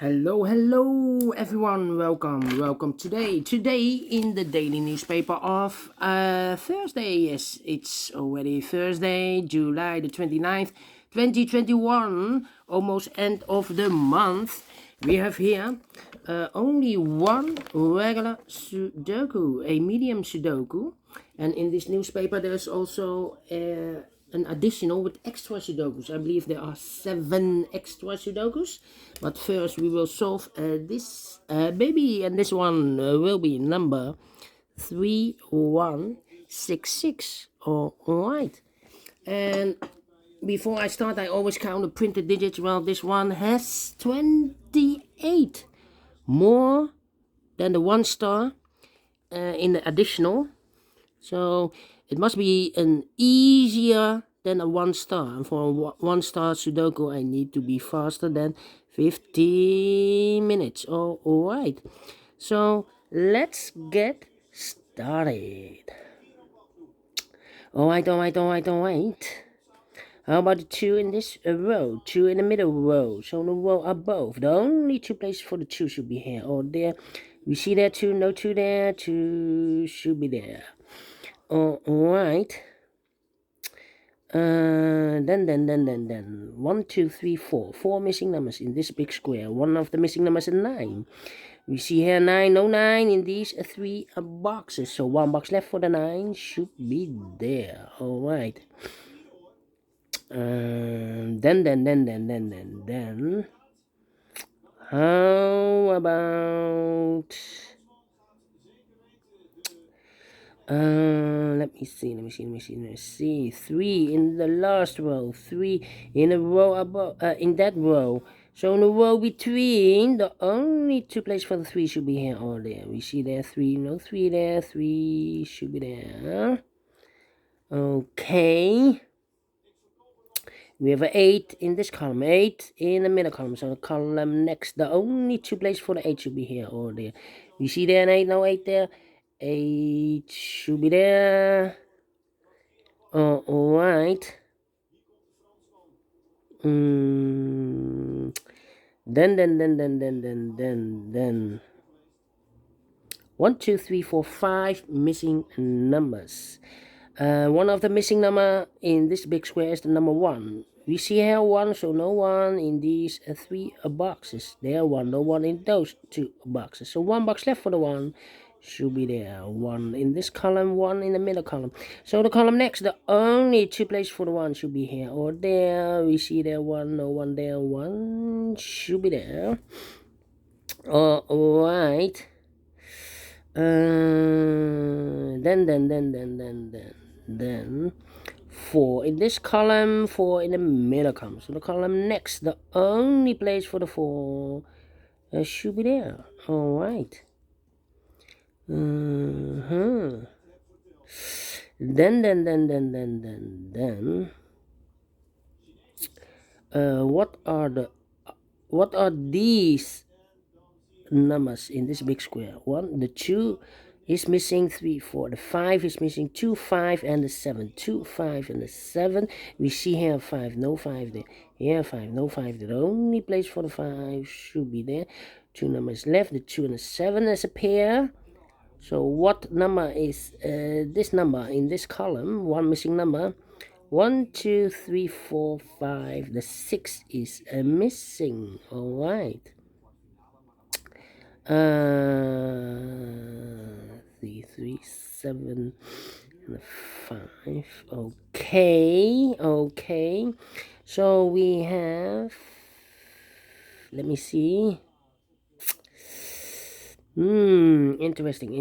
Hello everyone, welcome today in the daily newspaper of Thursday. Yes, it's already Thursday, July the 29th, 2021, almost end of the month. We have here only one regular Sudoku, a medium Sudoku, and in this newspaper there's also an additional with extra Sudokus. I believe there are 7 extra Sudokus. But first we will solve this baby, and this one will be number 3166. Alright. And before I start, I always count the printed digits. Well, this one has 28. More than the 1 star in the additional. So it must be an easier than a 1 star. And for a 1 star Sudoku, I need to be faster than 15 minutes. Alright. So let's get started. Alright. How about the 2 in this row? 2 in the middle row. So the row above. The only 2 places for the 2 should be here or there. We see there 2, no 2 there. 2 should be there. Alright. Then 1, 2, 3, 4. 4 missing numbers in this big square. One of the missing numbers is 9. We see here 9, no 9 in these 3 boxes. So 1 box left for the 9 should be there. Alright. Then. How about... let me see. 3 in the last row. 3 in a row above. In that row. So in the row between, the only 2 places for the 3 should be here or there. We see there 3, no 3 there. 3 should be there. Okay. We have an 8 in this column. 8 in the middle column. So the column next, the only 2 places for the 8 should be here or there. We see there an 8, no 8 there. 8 should be there. Alright. Then. 1, 2, 3, 4, 5 missing numbers. One of the missing number in this big square is the number 1. We see here 1, so no 1 in these 3 boxes. There 1, no 1 in those 2 boxes. So 1 box left for the 1 should be there. 1 in this column, 1 in the middle column. So the column next, the only 2 places for the 1 should be here or there. We see there 1, no 1 there. 1 should be there. Alright. Then 4 in this column, 4 in the middle column. So the column next, the only place for the 4 should be there. Alright. Then what are these numbers in this big square? 1, the 2 is missing, 3, 4. The 5 is missing, 2, 5, and the 7. 2, 5, and the 7. We see here 5, no 5 there. Here 5, no 5 there. The only place for the 5 should be there. 2 numbers left, the 2 and the 7 as a pair. So what number is this number in this column? 1 missing number. 1, 2, 3, 4, 5. The 6 is missing. Alright. 3, 3, 7, and 5. Okay. So we have, let me see. Interesting.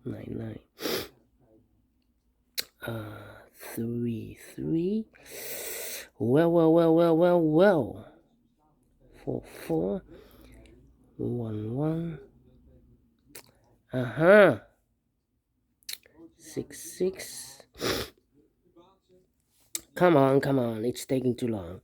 9. 3, 3. Well. 4, 4. 1, 1. 6, 6. Come on, it's taking too long.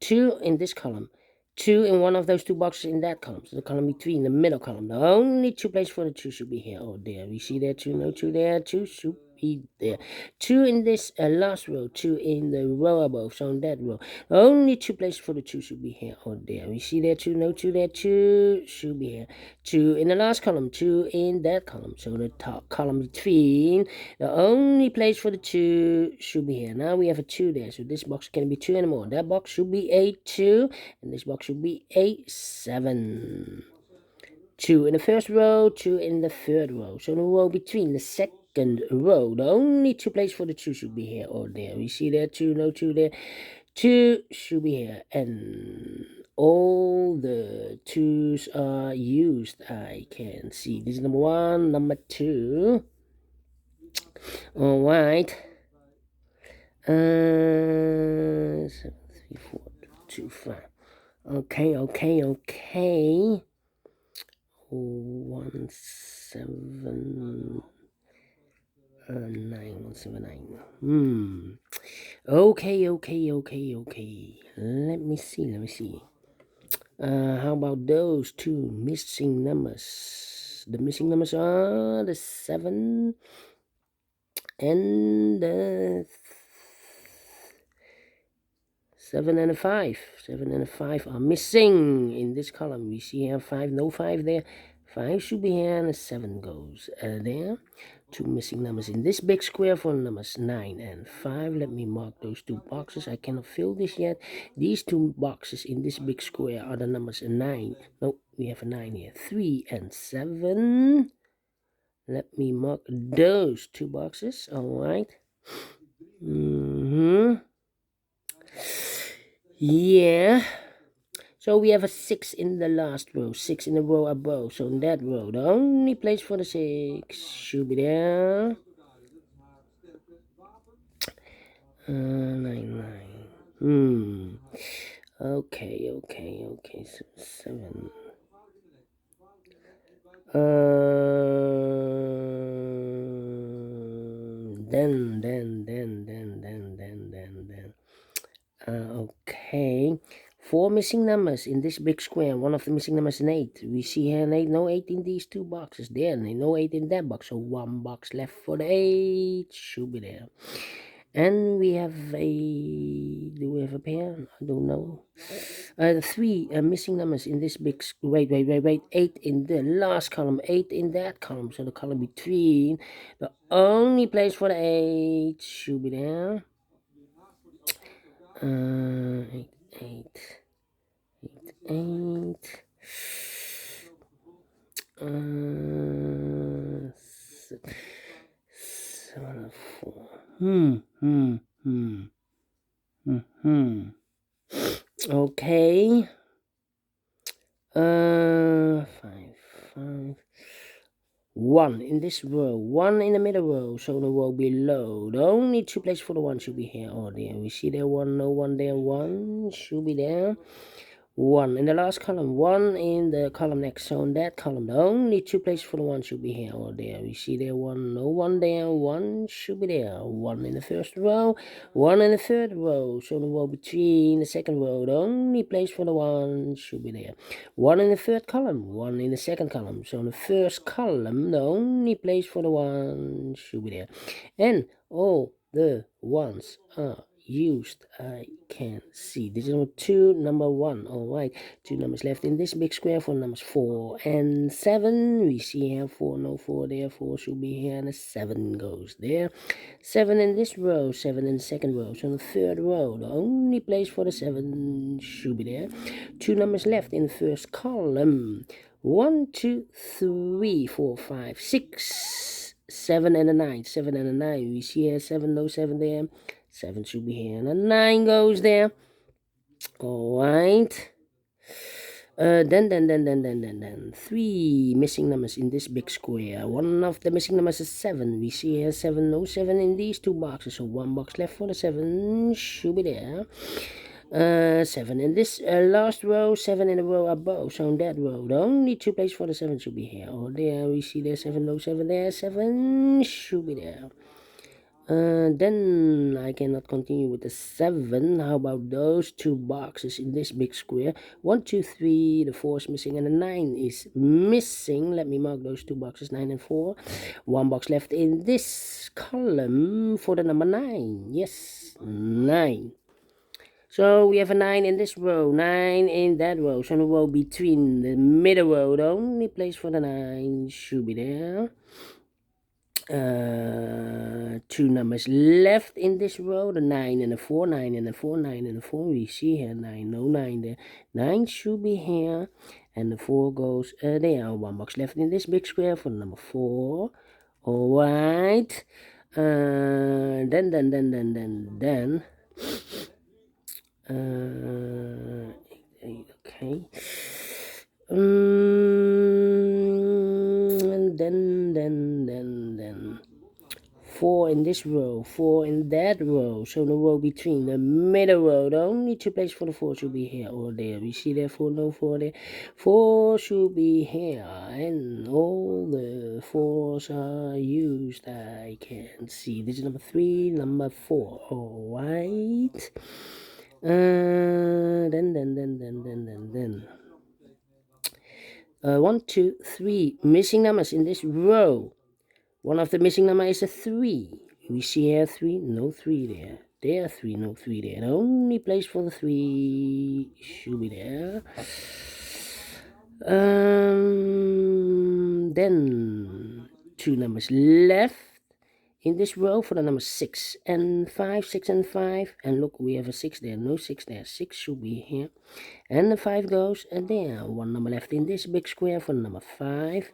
2 in this column. 2 in one of those 2 boxes in that column. So the column between, the middle column. The only 2 places for the 2 should be here or there. We see there 2, no 2 there, 2 should be there. 2 in this last row, 2 in the row above, so in that row. The only 2 places for the 2 should be here or there. We see there 2, no 2 there, 2 should be here. 2 in the last column, 2 in that column. So the top column between, the only place for the 2 should be here. Now we have a 2 there, so this box can be 2 anymore. That box should be a 2, and this box should be a 7. 2 in the first row, 2 in the third row. So the row between the second row, the only 2 places for the 2 should be here or there. We see there 2, no 2 there, 2 should be here, and all the 2's are used. I can see this is number 1, number 2. All right. 7, 3, 4, 2, 5. Okay. 1, 7, 9, 1, 7, 9. Okay. Let me see. How about those 2 missing numbers? The missing numbers are the 7 and the 7 and a 5. 7 and a 5 are missing in this column. We see here 5, no 5 there. 5 should be here, and a 7 goes there. 2 missing numbers in this big square for numbers 9 and 5. Let me mark those 2 boxes. I cannot fill this yet. These 2 boxes in this big square are the numbers 9. No, we have a 9 here. 3 and 7. Let me mark those 2 boxes. All right. Yeah. So we have a 6 in the last row, 6 in the row above. So in that row, the only place for the 6 should be there. 9. Okay. So 7. Okay. 4 missing numbers in this big square. One of the missing numbers is an 8. We see here an 8, no 8 in these 2 boxes. There, no 8 in that box. So 1 box left for the 8 should be there. And we have do we have a pair? I don't know. 3 missing numbers in this big, wait, 8 in the last column, 8 in that column. So the column between, the only place for the 8 should be there. 8. 7, 4. Okay. 5. 1 in this row, 1 in the middle row, so the row below. The only 2 places for the 1 should be here or there. We see there 1, no 1 there, 1 should be there. 1 in the last column, 1 in the column next. So in that column, the only 2 places for the 1 should be here or there. We see there 1, no 1 there, 1 should be there. 1 in the first row, 1 in the third row. So the row between the second row, the only place for the 1 should be there. 1 in the third column, 1 in the second column. So in the first column, the only place for the 1 should be there. And all the 1s are used. I can see this is number 2, number 1. All right, 2 numbers left in this big square for numbers 4 and 7. We see here 4, no 4 there, 4 should be here, and a 7 goes there. 7 in this row, 7 in the second row. So in the third row, the only place for the 7 should be there. 2 numbers left in the first column. 1, 2, 3, 4, 5, 6, 7 and a 9. 7 and a 9. We see here 7, no 7 there. 7 should be here, and a 9 goes there. All right. Then 3 missing numbers in this big square. One of the missing numbers is 7. We see here 7, no 7 in these 2 boxes. So 1 box left for the 7 should be there. 7 in this last row, 7 in the row above. So in that row, the only 2 places for the 7 should be here or there. We see there 7, no 7 there. 7 should be there. Then I cannot continue with the 7. How about those 2 boxes in this big square? 1, 2, 3. The 4 is missing and the 9 is missing. Let me mark those 2 boxes, 9 and 4. 1 box left in this column for the number 9. Yes, 9. So we have a 9 in this row, 9 in that row. So the row between the middle row, the only place for the 9 should be there. 2 numbers left in this row, the 9 and the 4, 9 and the 4, 9 and the 4. We see here 9, no 9 there. 9 should be here, and the 4 goes there. 1 box left in this big square for number 4. All right. Then. Okay. And then 4 in this row, 4 in that row. So the row between the middle row, the only 2 places for the 4 should be here or there. We see there 4, no 4 there. 4 should be here, and all the 4s are used. I can see this is number 3, number 4. All right. Then. 1, 2, 3 missing numbers in this row. One of the missing number is a 3. We see here 3, no 3 there. There 3, no 3 there. The only place for the 3 should be there. Then 2 numbers left in this row for the number 6 and 5, 6 and 5. And look, we have a 6 there, no 6 there. 6 should be here. And the 5 goes there. 1 number left in this big square for number 5.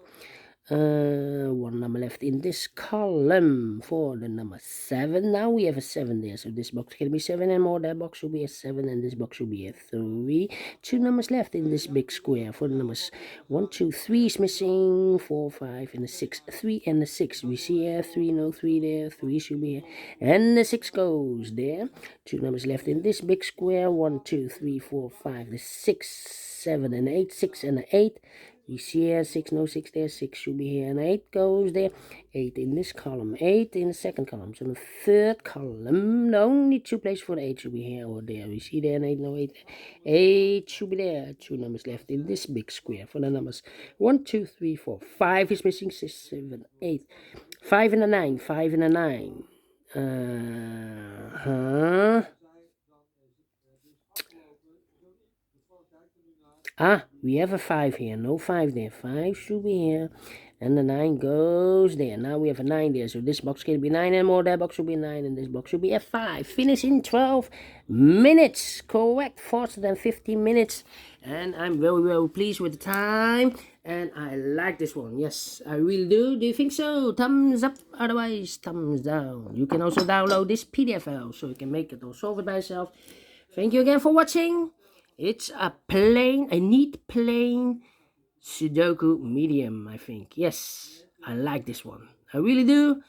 1 number left in this column for the number 7. Now we have a 7 there, so this box can be 7 and more. That box should be a 7 and this box should be a 3. 2 numbers left in this big square for the numbers 1, 2, 3 is missing. 4, 5 and a 6. 3 and a 6. We see here 3, no 3 there. 3 should be here. And the 6 goes there. 2 numbers left in this big square. 1, 2, 3, 4, 5. The 6, 7 and 8. 6 and 8. You see here 6, no 6 there, 6 should be here, and 8 goes there. 8 in this column, 8 in the second column. So in the third column, the only 2 places for the 8 should be here or there. We see there, and 8, no 8 there. 8 should be there. 2 numbers left in this big square for the numbers 1, 2, 3, 4. 5 is missing, 6, 7, 8. 5 and a 9, 5 and a 9. We have a 5 here. No 5 there. 5 should be here. And the 9 goes there. Now we have a 9 there. So this box can be 9 and more. That box should be 9. And this box should be a 5. Finish in 12 minutes. Correct. Faster than 15 minutes. And I'm very, very pleased with the time. And I like this one. Yes, I really do. Do you think so? Thumbs up. Otherwise, thumbs down. You can also download this PDF file so you can make it or solve it by yourself. Thank you again for watching. It's a neat plain Sudoku Medium, I think. Yes, I like this one. I really do.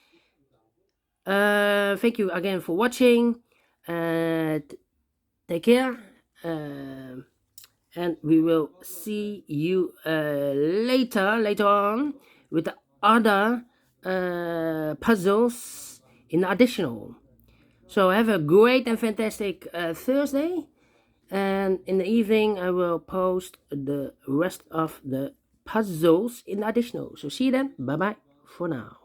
Thank you again for watching. Take care. And we will see you later on with the other puzzles in additional. So have a great and fantastic Thursday. And in the evening, I will post the rest of the puzzles in additional. So see you then. Bye-bye for now.